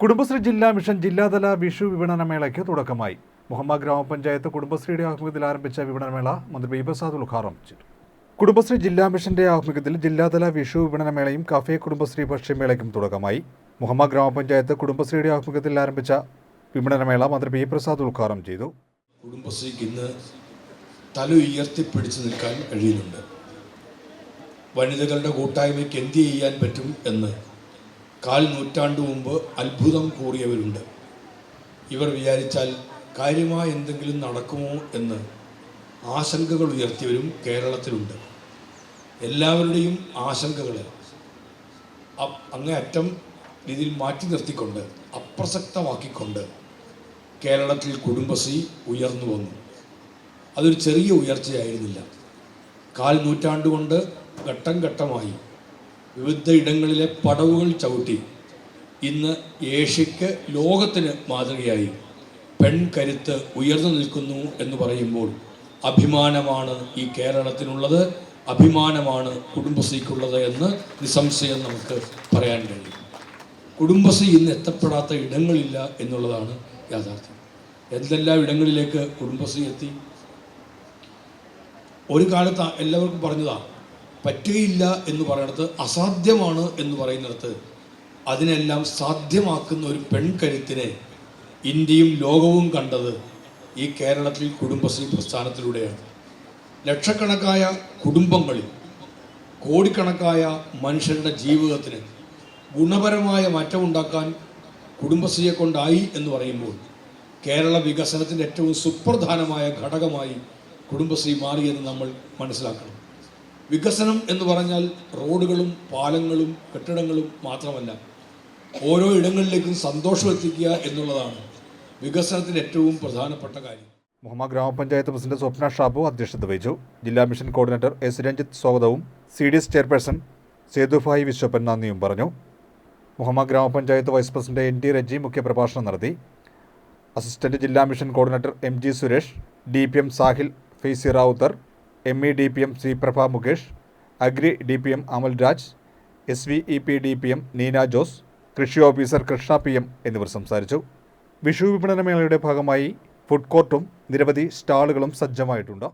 കുടുംബശ്രീ ജില്ലാ മിഷൻ ജില്ലാതല വിഷു വിപണനമേളയ്ക്ക് തുടക്കമായി. മുഹമ്മ ഗ്രാമപഞ്ചായത്ത് കുടുംബശ്രീയുടെ ആഭിമുഖ്യത്തിൽ ആരംഭിച്ച വിപണനമേള മന്ത്രി ബി പ്രസാദ് ഉദ്ഘാടനം ചെയ്തു. കുടുംബശ്രീ ജില്ലാ മിഷന്റെ ആഭിമുഖ്യത്തിൽ ജില്ലാതല വിഷു വിപണനമേളയും കഫേ കുടുംബശ്രീ ഭക്ഷ്യമേളയ്ക്കും തുടക്കമായി. മുഹമ്മ ഗ്രാമപഞ്ചായത്ത് കുടുംബശ്രീയുടെ ആഭിമുഖ്യത്തിൽ ആരംഭിച്ച വിപണനമേള മന്ത്രി ബി പ്രസാദ് ഉദ്ഘാടനം ചെയ്തു. കുടുംബശ്രീക്ക് ഇന്ന് തല ഉയർത്തിപ്പിടിച്ചു നിൽക്കാൻ കഴിയുന്നുണ്ട്. വനിതകളുടെ കൂട്ടായ്മയ്ക്ക് എന്ത് ചെയ്യാൻ പറ്റും എന്ന് 1/4 നൂറ്റാണ്ട് മുമ്പ് അത്ഭുതം കൂറിയവരുണ്ട്. ഇവർ വിചാരിച്ചാൽ കാര്യമായ എന്തെങ്കിലും നടക്കുമോ എന്ന് ആശങ്കകൾ ഉയർത്തിയവരും കേരളത്തിലുണ്ട്. എല്ലാവരുടെയും ആശങ്കകളെ അങ്ങേയറ്റം രീതിയിൽ മാറ്റി നിർത്തിക്കൊണ്ട് അപ്രസക്തമാക്കിക്കൊണ്ട് കേരളത്തിൽ കുടുംബശ്രീ ഉയർന്നു വന്നു. അതൊരു ചെറിയ ഉയർച്ചയായിരുന്നില്ല. 1/4 നൂറ്റാണ്ട് കൊണ്ട് ഘട്ടം ഘട്ടമായി വിവിധ ഇടങ്ങളിലെ പടവുകൾ ചവിട്ടി ഇന്ന് ഏഷ്യയ്ക്ക് ലോകത്തിന് മാതൃകയായി പെൺകരുത്ത് ഉയർന്നു നിൽക്കുന്നു എന്ന് പറയുമ്പോൾ അഭിമാനമാണ് ഈ കേരളത്തിനുള്ളത്, അഭിമാനമാണ് കുടുംബശ്രീക്കുള്ളത് എന്ന് നിസ്സംശയം നമുക്ക് പറയാൻ കഴിയും. കുടുംബശ്രീ ഇന്ന് എത്തപ്പെടാത്ത ഇടങ്ങളില്ല എന്നുള്ളതാണ് യാഥാർത്ഥ്യം. എന്തെല്ലാം ഇടങ്ങളിലേക്ക് കുടുംബശ്രീ എത്തി. ഒരു കാലത്ത് എല്ലാവർക്കും പറഞ്ഞതാണ് പറ്റുകയില്ല എന്ന് പറയുന്നിടത്ത്, അസാധ്യമാണ് എന്ന് പറയുന്നിടത്ത് അതിനെല്ലാം സാധ്യമാക്കുന്ന ഒരു പെൺകരുത്തിനെ ഇന്ത്യയും ലോകവും കണ്ടത് ഈ കേരളത്തിൽ കുടുംബശ്രീ പ്രസ്ഥാനത്തിലൂടെയാണ്. ലക്ഷക്കണക്കായ കുടുംബങ്ങളിൽ കോടിക്കണക്കായ മനുഷ്യരുടെ ജീവിതത്തിന് ഗുണപരമായ മാറ്റമുണ്ടാക്കാൻ കുടുംബശ്രീയെ കൊണ്ടായി എന്ന് പറയുമ്പോൾ കേരള വികസനത്തിൻ്റെ ഏറ്റവും സുപ്രധാനമായ ഘടകമായി കുടുംബശ്രീ മാറിയെന്ന് നമ്മൾ മനസ്സിലാക്കണം. വികസനം എന്ന് പറഞ്ഞാൽ റോഡുകളും പാലങ്ങളും കെട്ടിടങ്ങളും മാത്രമല്ല, ഓരോ ഇടങ്ങളിലേക്കും സന്തോഷം എത്തിക്കുക എന്നുള്ളതാണ് വികസനത്തിൻ്റെ ഏറ്റവും പ്രധാനപ്പെട്ട കാര്യം. മുഹമ്മ ഗ്രാമപഞ്ചായത്ത് പ്രസിഡന്റ് സ്വപ്ന ഷാബു അധ്യക്ഷത വഹിച്ചു. ജില്ലാ മിഷൻ കോർഡിനേറ്റർ എസ് രഞ്ജിത്ത് സ്വാഗതവും CDS ചെയർപേഴ്സൺ സേതുഭായി വിശ്വപ്പൻ നന്ദിയും പറഞ്ഞു. മുഹമ്മ ഗ്രാമപഞ്ചായത്ത് വൈസ് പ്രസിഡന്റ് NT റജി മുഖ്യപ്രഭാഷണം നടത്തി. അസിസ്റ്റന്റ് ജില്ലാ mission coordinator MG Suresh, DPM Sahil Faizy Rawther, ME DPM Sreeprabha Mukesh, agri DPM Amal Raj, SVEP DPM Neena Jose, കൃഷി ഓഫീസർ കൃഷ്ണ PM എന്നിവർ സംസാരിച്ചു. വിഷു വിപണനമേളയുടെ ഭാഗമായി ഫുഡ് കോർട്ടും നിരവധി സ്റ്റാളുകളും സജ്ജമായിട്ടുണ്ട്.